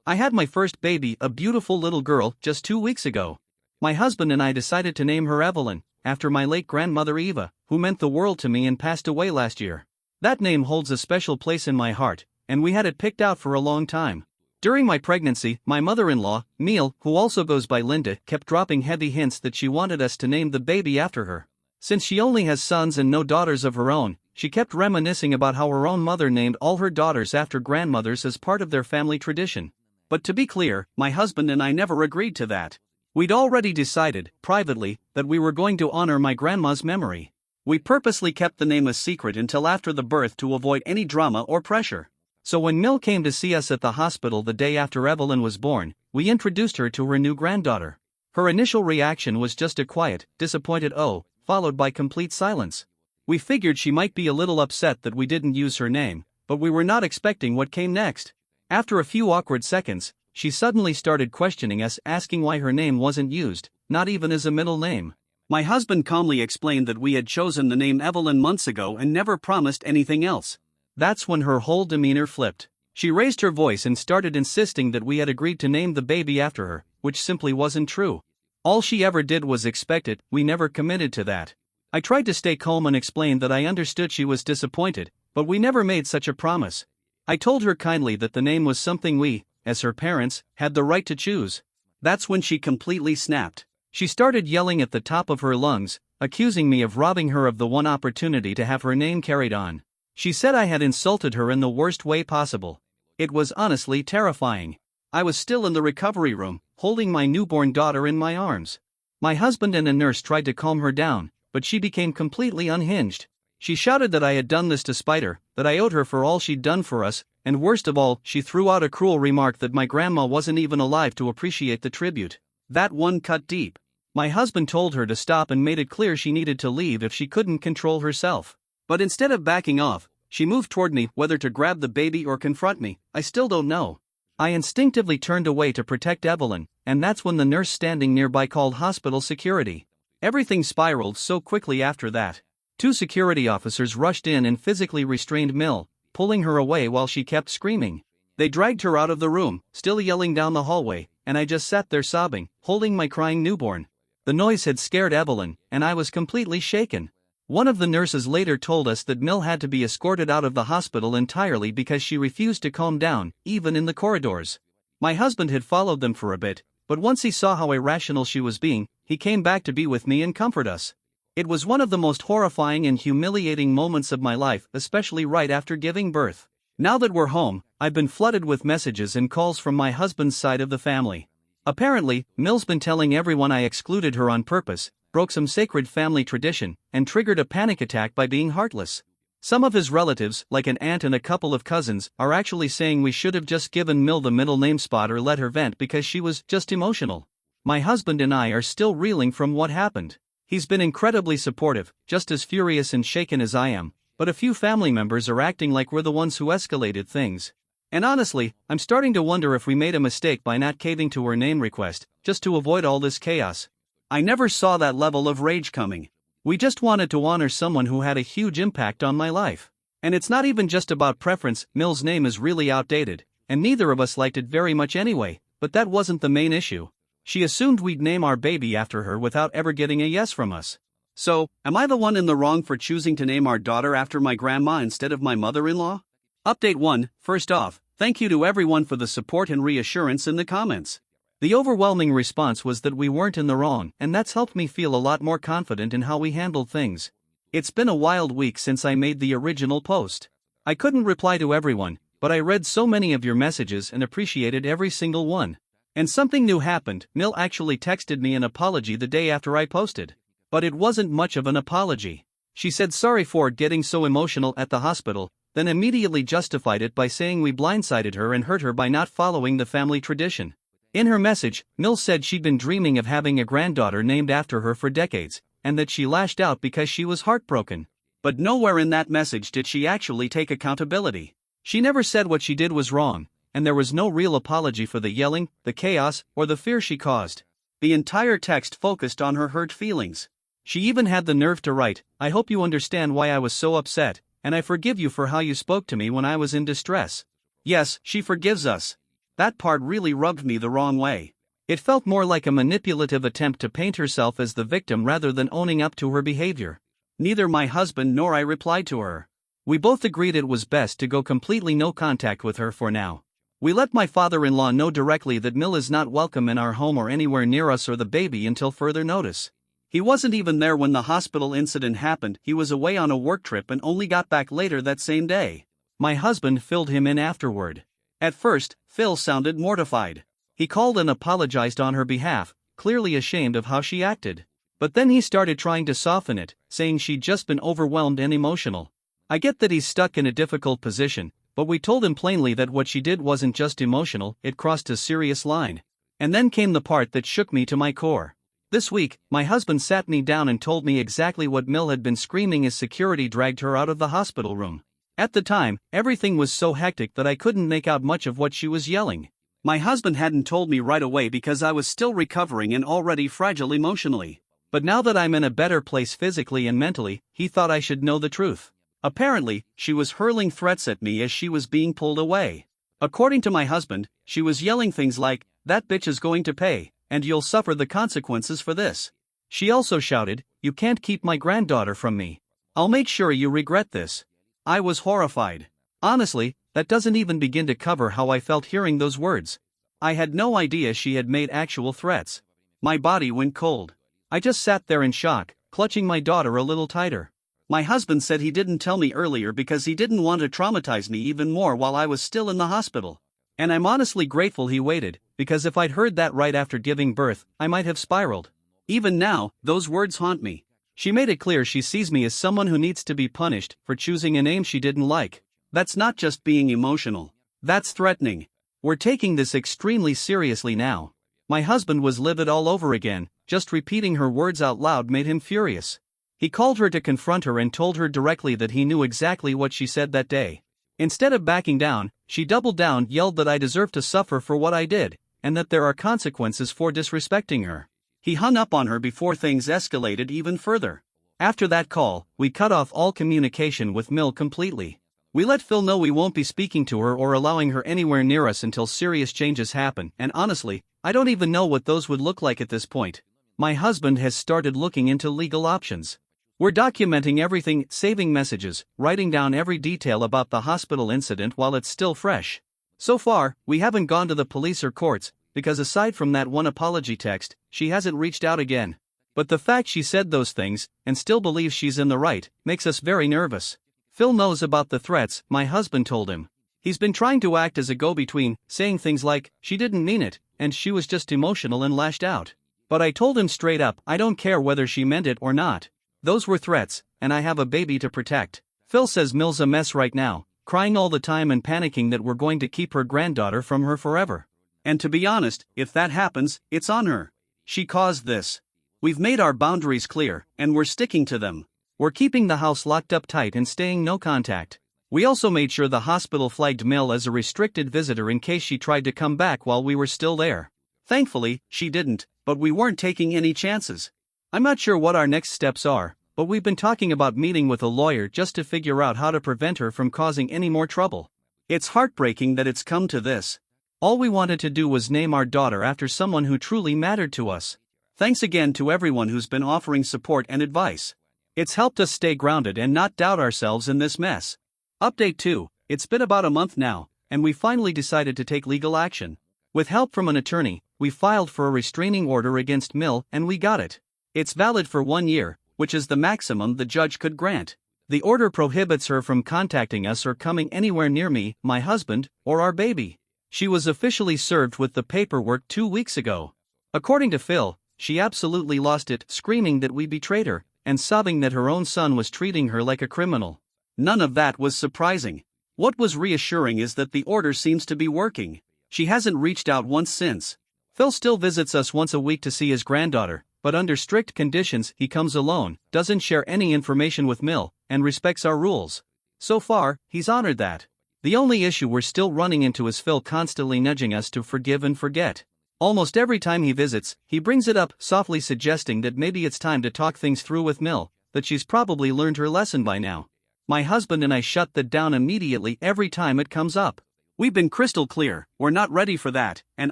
I had my first baby, a beautiful little girl, just 2 weeks ago. My husband and I decided to name her Evelyn, after my late grandmother Eva, who meant the world to me and passed away last year. That name holds a special place in my heart, and we had it picked out for a long time. During my pregnancy, my mother-in-law, Neil, who also goes by Linda, kept dropping heavy hints that she wanted us to name the baby after her. Since she only has sons and no daughters of her own, she kept reminiscing about how her own mother named all her daughters after grandmothers as part of their family tradition. But to be clear, my husband and I never agreed to that. We'd already decided, privately, that we were going to honor my grandma's memory. We purposely kept the name a secret until after the birth to avoid any drama or pressure. So when Mill came to see us at the hospital the day after Evelyn was born, we introduced her to her new granddaughter. Her initial reaction was just a quiet, disappointed "oh," followed by complete silence. We figured she might be a little upset that we didn't use her name, but we were not expecting what came next. After a few awkward seconds, she suddenly started questioning us, asking why her name wasn't used, not even as a middle name. My husband calmly explained that we had chosen the name Evelyn months ago and never promised anything else. That's when her whole demeanor flipped. She raised her voice and started insisting that we had agreed to name the baby after her, which simply wasn't true. All she ever did was expect it, we never committed to that. I tried to stay calm and explain that I understood she was disappointed, but we never made such a promise. I told her kindly that the name was something we, as her parents, had the right to choose. That's when she completely snapped. She started yelling at the top of her lungs, accusing me of robbing her of the one opportunity to have her name carried on. She said I had insulted her in the worst way possible. It was honestly terrifying. I was still in the recovery room, holding my newborn daughter in my arms. My husband and a nurse tried to calm her down, but she became completely unhinged. She shouted that I had done this to spite her, that I owed her for all she'd done for us, and worst of all, she threw out a cruel remark that my grandma wasn't even alive to appreciate the tribute. That one cut deep. My husband told her to stop and made it clear she needed to leave if she couldn't control herself. But instead of backing off, she moved toward me, whether to grab the baby or confront me, I still don't know. I instinctively turned away to protect Evelyn, and that's when the nurse standing nearby called hospital security. Everything spiraled so quickly after that. 2 security officers rushed in and physically restrained Mill, pulling her away while she kept screaming. They dragged her out of the room, still yelling down the hallway, and I just sat there sobbing, holding my crying newborn. The noise had scared Evelyn, and I was completely shaken. One of the nurses later told us that Mill had to be escorted out of the hospital entirely because she refused to calm down, even in the corridors. My husband had followed them for a bit, but once he saw how irrational she was being, he came back to be with me and comfort us. It was one of the most horrifying and humiliating moments of my life, especially right after giving birth. Now that we're home, I've been flooded with messages and calls from my husband's side of the family. Apparently, Mill's been telling everyone I excluded her on purpose, broke some sacred family tradition, and triggered a panic attack by being heartless. Some of his relatives, like an aunt and a couple of cousins, are actually saying we should have just given Mill the middle name spot or let her vent because she was just emotional. My husband and I are still reeling from what happened. He's been incredibly supportive, just as furious and shaken as I am, but a few family members are acting like we're the ones who escalated things. And honestly, I'm starting to wonder if we made a mistake by not caving to her name request, just to avoid all this chaos. I never saw that level of rage coming. We just wanted to honor someone who had a huge impact on my life. And it's not even just about preference. Mill's name is really outdated, and neither of us liked it very much anyway, but that wasn't the main issue. She assumed we'd name our baby after her without ever getting a yes from us. So, am I the one in the wrong for choosing to name our daughter after my grandma instead of my mother-in-law? Update 1, first off, thank you to everyone for the support and reassurance in the comments. The overwhelming response was that we weren't in the wrong, and that's helped me feel a lot more confident in how we handled things. It's been a wild week since I made the original post. I couldn't reply to everyone, but I read so many of your messages and appreciated every single one. And something new happened. Mill actually texted me an apology the day after I posted. But it wasn't much of an apology. She said sorry for getting so emotional at the hospital, then immediately justified it by saying we blindsided her and hurt her by not following the family tradition. In her message, Mill said she'd been dreaming of having a granddaughter named after her for decades, and that she lashed out because she was heartbroken. But nowhere in that message did she actually take accountability. She never said what she did was wrong, and there was no real apology for the yelling, the chaos, or the fear she caused. The entire text focused on her hurt feelings. She even had the nerve to write, "I hope you understand why I was so upset, and I forgive you for how you spoke to me when I was in distress." Yes, she forgives us. That part really rubbed me the wrong way. It felt more like a manipulative attempt to paint herself as the victim rather than owning up to her behavior. Neither my husband nor I replied to her. We both agreed it was best to go completely no contact with her for now. We let my father-in-law know directly that Mill is not welcome in our home or anywhere near us or the baby until further notice. He wasn't even there when the hospital incident happened. He was away on a work trip and only got back later that same day. My husband filled him in afterward. At first, Phil sounded mortified. He called and apologized on her behalf, clearly ashamed of how she acted. But then he started trying to soften it, saying she'd just been overwhelmed and emotional. I get that he's stuck in a difficult position, but we told him plainly that what she did wasn't just emotional, it crossed a serious line. And then came the part that shook me to my core. This week, my husband sat me down and told me exactly what Mill had been screaming as security dragged her out of the hospital room. At the time, everything was so hectic that I couldn't make out much of what she was yelling. My husband hadn't told me right away because I was still recovering and already fragile emotionally. But now that I'm in a better place physically and mentally, he thought I should know the truth. Apparently, she was hurling threats at me as she was being pulled away. According to my husband, she was yelling things like, "That bitch is going to pay, and you'll suffer the consequences for this." She also shouted, "You can't keep my granddaughter from me. I'll make sure you regret this." I was horrified. Honestly, that doesn't even begin to cover how I felt hearing those words. I had no idea she had made actual threats. My body went cold. I just sat there in shock, clutching my daughter a little tighter. My husband said he didn't tell me earlier because he didn't want to traumatize me even more while I was still in the hospital. And I'm honestly grateful he waited, because if I'd heard that right after giving birth, I might have spiraled. Even now, those words haunt me. She made it clear she sees me as someone who needs to be punished for choosing a name she didn't like. That's not just being emotional. That's threatening. We're taking this extremely seriously now. My husband was livid all over again, just repeating her words out loud made him furious. He called her to confront her and told her directly that he knew exactly what she said that day. Instead of backing down, she doubled down, yelled that I deserve to suffer for what I did, and that there are consequences for disrespecting her. He hung up on her before things escalated even further. After that call, we cut off all communication with Mill completely. We let Phil know we won't be speaking to her or allowing her anywhere near us until serious changes happen, and honestly, I don't even know what those would look like at this point. My husband has started looking into legal options. We're documenting everything, saving messages, writing down every detail about the hospital incident while it's still fresh. So far, we haven't gone to the police or courts, because aside from that one apology text, she hasn't reached out again. But the fact she said those things, and still believes she's in the right, makes us very nervous. Phil knows about the threats, my husband told him. He's been trying to act as a go-between, saying things like, "She didn't mean it, and she was just emotional and lashed out." But I told him straight up, I don't care whether she meant it or not. Those were threats, and I have a baby to protect. Phil says Mill's a mess right now, crying all the time and panicking that we're going to keep her granddaughter from her forever. And to be honest, if that happens, it's on her. She caused this. We've made our boundaries clear, and we're sticking to them. We're keeping the house locked up tight and staying no contact. We also made sure the hospital flagged Mill as a restricted visitor in case she tried to come back while we were still there. Thankfully, she didn't, but we weren't taking any chances. I'm not sure what our next steps are, but we've been talking about meeting with a lawyer just to figure out how to prevent her from causing any more trouble. It's heartbreaking that it's come to this. All we wanted to do was name our daughter after someone who truly mattered to us. Thanks again to everyone who's been offering support and advice. It's helped us stay grounded and not doubt ourselves in this mess. Update 2, it's been about a month now, and we finally decided to take legal action. With help from an attorney, we filed for a restraining order against Mill and we got it. It's valid for 1 year, which is the maximum the judge could grant. The order prohibits her from contacting us or coming anywhere near me, my husband, or our baby. She was officially served with the paperwork 2 weeks ago. According to Phil, she absolutely lost it, screaming that we betrayed her, and sobbing that her own son was treating her like a criminal. None of that was surprising. What was reassuring is that the order seems to be working. She hasn't reached out once since. Phil still visits us once a week to see his granddaughter, but under strict conditions he comes alone, doesn't share any information with Mill, and respects our rules. So far, he's honored that. The only issue we're still running into is Phil constantly nudging us to forgive and forget. Almost every time he visits, he brings it up, softly suggesting that maybe it's time to talk things through with Mill, that she's probably learned her lesson by now. My husband and I shut that down immediately every time it comes up. We've been crystal clear, we're not ready for that, and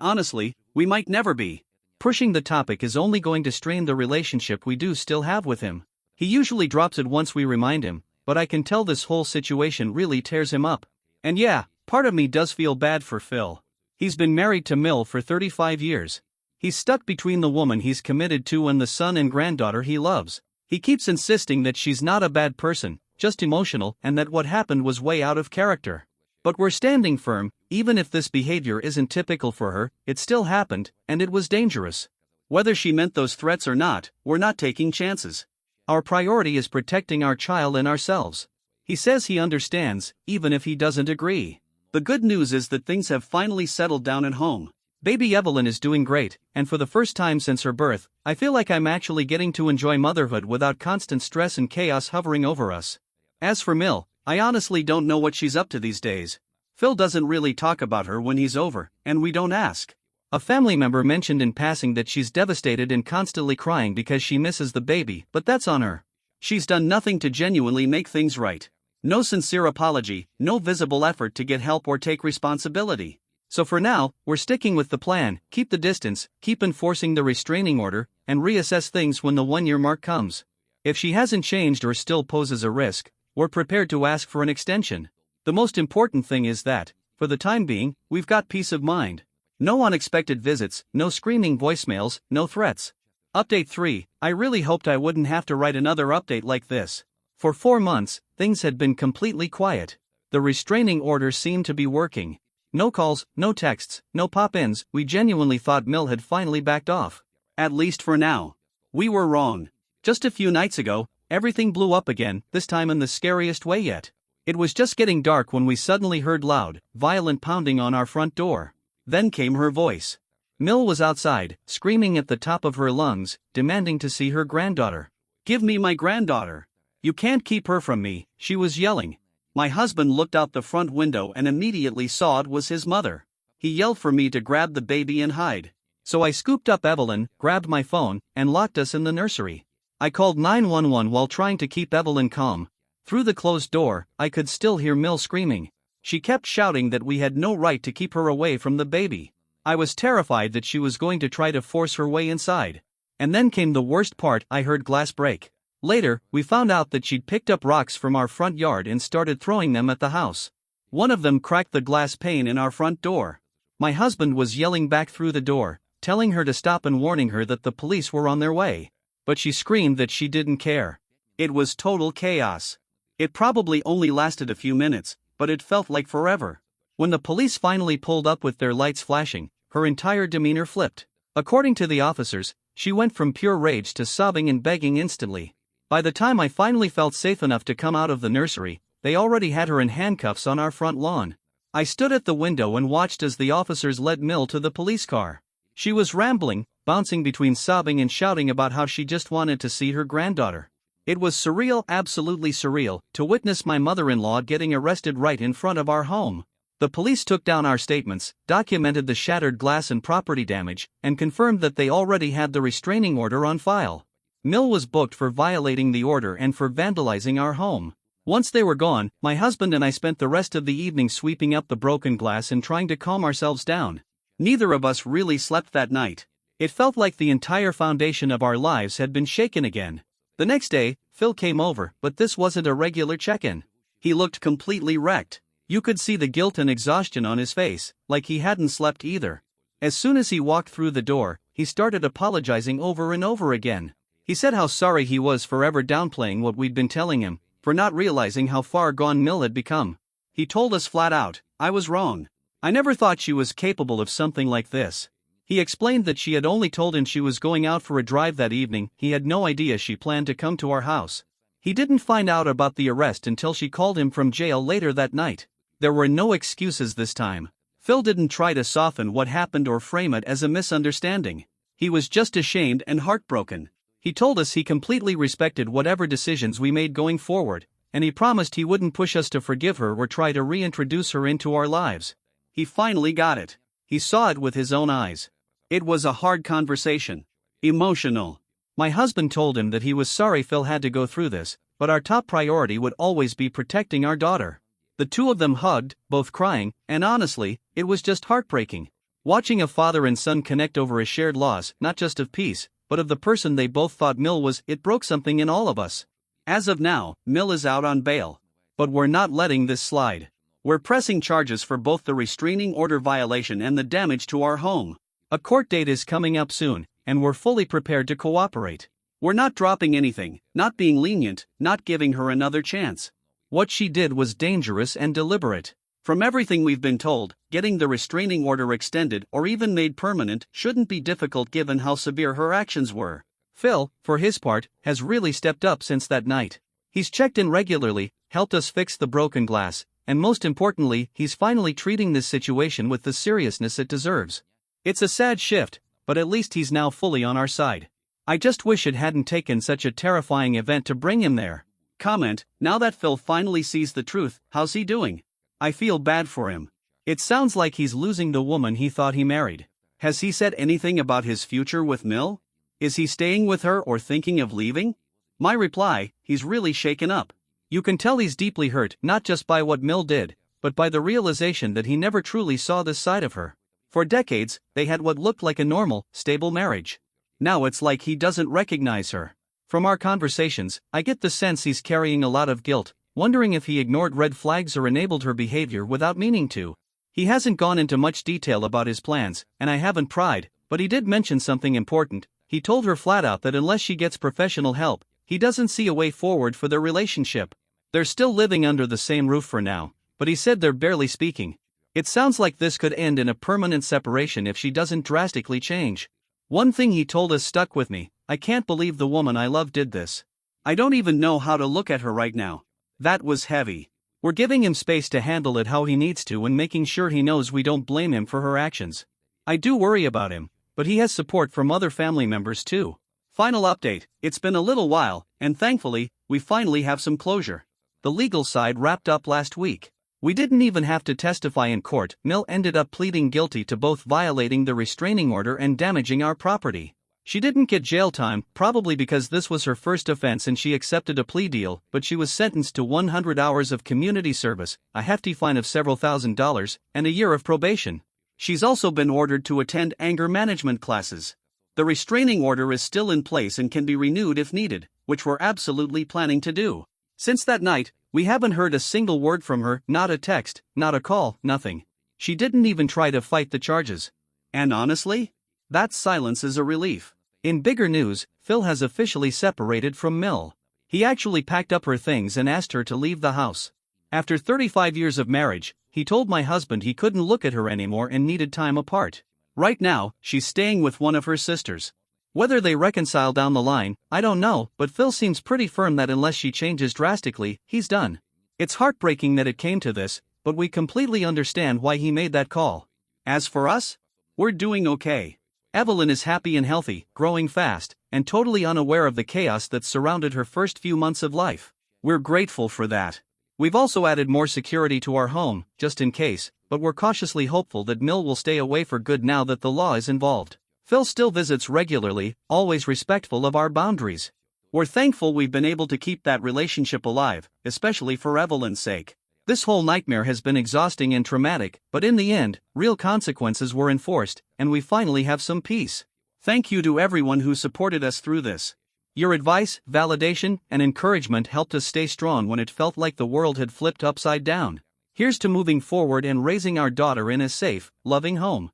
honestly, we might never be. Pushing the topic is only going to strain the relationship we do still have with him. He usually drops it once we remind him, but I can tell this whole situation really tears him up. And yeah, part of me does feel bad for Phil. He's been married to Mill for 35 years. He's stuck between the woman he's committed to and the son and granddaughter he loves. He keeps insisting that she's not a bad person, just emotional, and that what happened was way out of character. But we're standing firm, even if this behavior isn't typical for her, it still happened, and it was dangerous. Whether she meant those threats or not, we're not taking chances. Our priority is protecting our child and ourselves. He says he understands, even if he doesn't agree. The good news is that things have finally settled down at home. Baby Evelyn is doing great, and for the first time since her birth, I feel like I'm actually getting to enjoy motherhood without constant stress and chaos hovering over us. As for Mill, I honestly don't know what she's up to these days. Phil doesn't really talk about her when he's over, and we don't ask. A family member mentioned in passing that she's devastated and constantly crying because she misses the baby, but that's on her. She's done nothing to genuinely make things right. No sincere apology, no visible effort to get help or take responsibility. So for now, we're sticking with the plan: keep the distance, keep enforcing the restraining order, and reassess things when the 1-year mark comes. If she hasn't changed or still poses a risk, we're prepared to ask for an extension. The most important thing is that, for the time being, we've got peace of mind. No unexpected visits, no screaming voicemails, no threats. Update 3, I really hoped I wouldn't have to write another update like this. For 4 months, things had been completely quiet. The restraining order seemed to be working. No calls, no texts, no pop-ins. We genuinely thought Mill had finally backed off. At least for now. We were wrong. Just a few nights ago, everything blew up again, this time in the scariest way yet. It was just getting dark when we suddenly heard loud, violent pounding on our front door. Then came her voice. Mill was outside, screaming at the top of her lungs, demanding to see her granddaughter. "Give me my granddaughter. You can't keep her from me," she was yelling. My husband looked out the front window and immediately saw it was his mother. He yelled for me to grab the baby and hide. So I scooped up Evelyn, grabbed my phone, and locked us in the nursery. I called 911 while trying to keep Evelyn calm. Through the closed door, I could still hear Mill screaming. She kept shouting that we had no right to keep her away from the baby. I was terrified that she was going to try to force her way inside. And then came the worst part: I heard glass break. Later, we found out that she'd picked up rocks from our front yard and started throwing them at the house. One of them cracked the glass pane in our front door. My husband was yelling back through the door, telling her to stop and warning her that the police were on their way. But she screamed that she didn't care. It was total chaos. It probably only lasted a few minutes, but it felt like forever. When the police finally pulled up with their lights flashing, her entire demeanor flipped. According to the officers, she went from pure rage to sobbing and begging instantly. By the time I finally felt safe enough to come out of the nursery, they already had her in handcuffs on our front lawn. I stood at the window and watched as the officers led Mill to the police car. She was rambling, bouncing between sobbing and shouting about how she just wanted to see her granddaughter. It was surreal, absolutely surreal, to witness my mother-in-law getting arrested right in front of our home. The police took down our statements, documented the shattered glass and property damage, and confirmed that they already had the restraining order on file. Mill was booked for violating the order and for vandalizing our home. Once they were gone, my husband and I spent the rest of the evening sweeping up the broken glass and trying to calm ourselves down. Neither of us really slept that night. It felt like the entire foundation of our lives had been shaken again. The next day, Phil came over, but this wasn't a regular check-in. He looked completely wrecked. You could see the guilt and exhaustion on his face, like he hadn't slept either. As soon as he walked through the door, he started apologizing over and over again. He said how sorry he was for ever downplaying what we'd been telling him, for not realizing how far gone Mill had become. He told us flat out, "I was wrong. I never thought she was capable of something like this." He explained that she had only told him she was going out for a drive that evening. He had no idea she planned to come to our house. He didn't find out about the arrest until she called him from jail later that night. There were no excuses this time. Phil didn't try to soften what happened or frame it as a misunderstanding. He was just ashamed and heartbroken. He told us he completely respected whatever decisions we made going forward, and he promised he wouldn't push us to forgive her or try to reintroduce her into our lives. He finally got it. He saw it with his own eyes. It was a hard conversation. Emotional. My husband told him that he was sorry Phil had to go through this, but our top priority would always be protecting our daughter. The two of them hugged, both crying, and honestly, it was just heartbreaking. Watching a father and son connect over a shared loss, not just of peace, but of the person they both thought Mill was, it broke something in all of us. As of now, Mill is out on bail. But we're not letting this slide. We're pressing charges for both the restraining order violation and the damage to our home. A court date is coming up soon, and we're fully prepared to cooperate. We're not dropping anything, not being lenient, not giving her another chance. What she did was dangerous and deliberate. From everything we've been told, getting the restraining order extended or even made permanent shouldn't be difficult given how severe her actions were. Phil, for his part, has really stepped up since that night. He's checked in regularly, helped us fix the broken glass, and most importantly, he's finally treating this situation with the seriousness it deserves. It's a sad shift, but at least he's now fully on our side. I just wish it hadn't taken such a terrifying event to bring him there. Comment: now that Phil finally sees the truth, how's he doing? I feel bad for him. It sounds like he's losing the woman he thought he married. Has he said anything about his future with Mill? Is he staying with her or thinking of leaving? My reply: he's really shaken up. You can tell he's deeply hurt, not just by what Mill did, but by the realization that he never truly saw this side of her. For decades, they had what looked like a normal, stable marriage. Now it's like he doesn't recognize her. From our conversations, I get the sense he's carrying a lot of guilt, wondering if he ignored red flags or enabled her behavior without meaning to. He hasn't gone into much detail about his plans, and I haven't pried, but he did mention something important. He told her flat out that unless she gets professional help, he doesn't see a way forward for their relationship. They're still living under the same roof for now, but he said they're barely speaking. It sounds like this could end in a permanent separation if she doesn't drastically change. One thing he told us stuck with me: I can't believe the woman I love did this. I don't even know how to look at her right now. That was heavy. We're giving him space to handle it how he needs to and making sure he knows we don't blame him for her actions. I do worry about him, but he has support from other family members too. Final update: it's been a little while, and thankfully, we finally have some closure. The legal side wrapped up last week. We didn't even have to testify in court. Mill ended up pleading guilty to both violating the restraining order and damaging our property. She didn't get jail time, probably because this was her first offense and she accepted a plea deal, but she was sentenced to 100 hours of community service, a hefty fine of several $1,000s, and a year of probation. She's also been ordered to attend anger management classes. The restraining order is still in place and can be renewed if needed, which we're absolutely planning to do. Since that night, we haven't heard a single word from her, not a text, not a call, nothing. She didn't even try to fight the charges. And honestly, that silence is a relief. In bigger news, Phil has officially separated from Mill. He actually packed up her things and asked her to leave the house. After 35 years of marriage, he told my husband he couldn't look at her anymore and needed time apart. Right now, she's staying with one of her sisters. Whether they reconcile down the line, I don't know, but Phil seems pretty firm that unless she changes drastically, he's done. It's heartbreaking that it came to this, but we completely understand why he made that call. As for us, we're doing okay. Evelyn is happy and healthy, growing fast, and totally unaware of the chaos that surrounded her first few months of life. We're grateful for that. We've also added more security to our home, just in case, but we're cautiously hopeful that Mill will stay away for good now that the law is involved. Phil still visits regularly, always respectful of our boundaries. We're thankful we've been able to keep that relationship alive, especially for Evelyn's sake. This whole nightmare has been exhausting and traumatic, but in the end, real consequences were enforced, and we finally have some peace. Thank you to everyone who supported us through this. Your advice, validation, and encouragement helped us stay strong when it felt like the world had flipped upside down. Here's to moving forward and raising our daughter in a safe, loving home.